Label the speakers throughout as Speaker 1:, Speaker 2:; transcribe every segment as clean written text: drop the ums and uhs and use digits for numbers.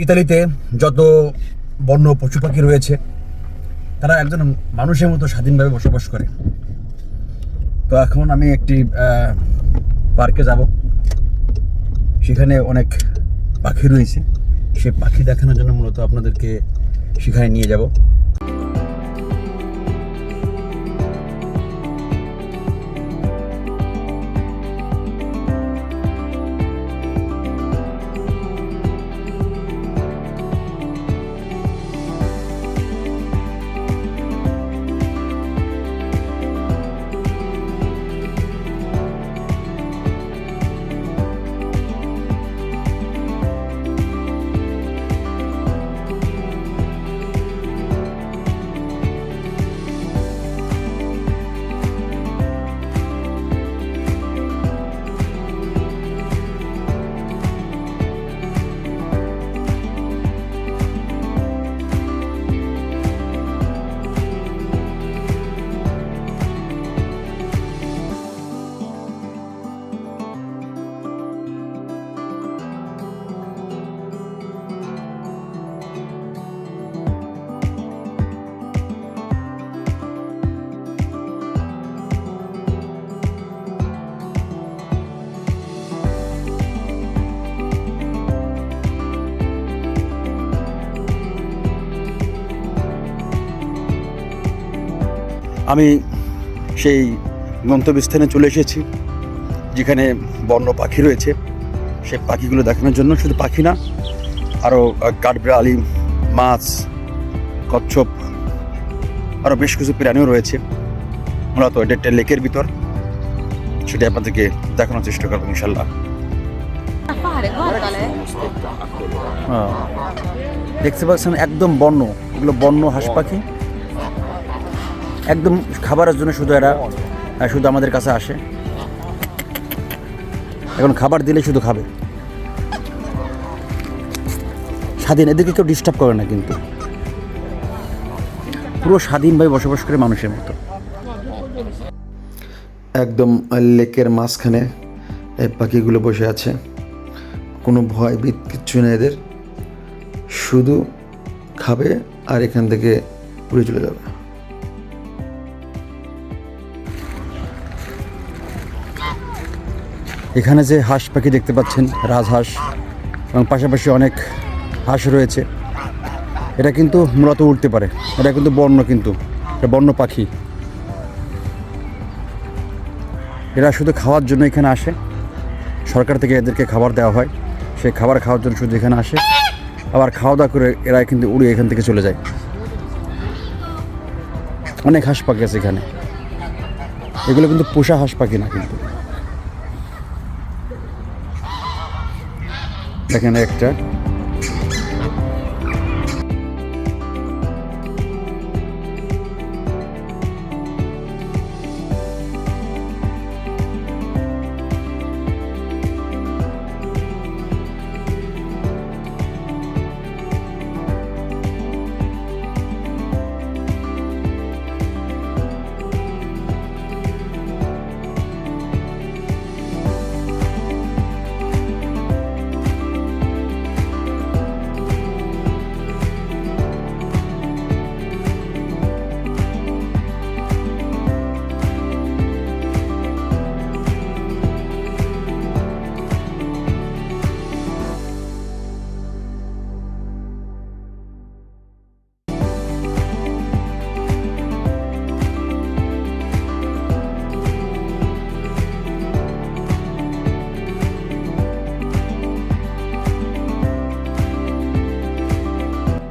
Speaker 1: ইতালিতে যত বন্য পশু পাখি রয়েছে তারা একজন মানুষের মতো স্বাধীনভাবে বসবাস করে। তো এখন আমি একটি পার্কে যাব, সেখানে অনেক পাখি রয়েছে, সেই পাখি দেখানোর জন্য মূলত আপনাদেরকে সেখানে নিয়ে যাব। আমি সেই গন্তব্যস্থানে চলে এসেছি যেখানে বন্য পাখি রয়েছে। সেই পাখিগুলো দেখানোর জন্য, শুধু পাখি না, আরও কাঠবিড়ালি, মাছ, কচ্ছপ, আরও বেশ কিছু প্রাণীও রয়েছে। মূলত এটা একটা লেকের ভিতর, সেটা আপনাদেরকে দেখানোর চেষ্টা করবো ইনশাল্লাহ। দেখতে পাচ্ছেন একদম বন্য, এগুলো বন্য হাঁস পাখি, একদম খাবারের জন্য শুধু এরা শুধু আমাদের কাছে আসে। এখন খাবার দিলে শুধু খাবে, স্বাধীন, এদেরকে কেউ ডিস্টার্ব করে না, কিন্তু পুরো স্বাধীনভাবে বসবাস করে মানুষের মতো।
Speaker 2: একদম লেকের মাঝখানে এই পাখিগুলো বসে আছে, কোনো ভয় ভীত কিচ্ছু নেই এদের, শুধু খাবে আর এখান থেকে উড়ে চলে যাবে।
Speaker 1: এখানে যে হাঁস পাখি দেখতে পাচ্ছেন, রাজহাঁস, এবং পাশাপাশি অনেক হাঁস রয়েছে, এটা কিন্তু মূলত উঠতে পারে, এটা কিন্তু বন্য, কিন্তু এটা বন্য পাখি। এরা শুধু খাওয়ার জন্য এখানে আসে, সরকার থেকে এদেরকে খাবার দেওয়া হয়, সেই খাবার খাওয়ার জন্য শুধু এখানে আসে, আবার খাওয়া দাওয়া করে এরা কিন্তু উড়ে এখান থেকে চলে যায়। অনেক হাঁস পাখি আছে এখানে, এগুলো কিন্তু পোষা হাঁস পাখি না, কিন্তু এখানে একটা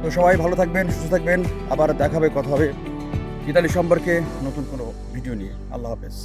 Speaker 1: তো সবাই ভালো থাকবেন, সুস্থ থাকবেন, আবার দেখাবে, কথা হবে ইতালি সম্পর্কে নতুন কোনো ভিডিও নিয়ে। আল্লাহ হাফেজ।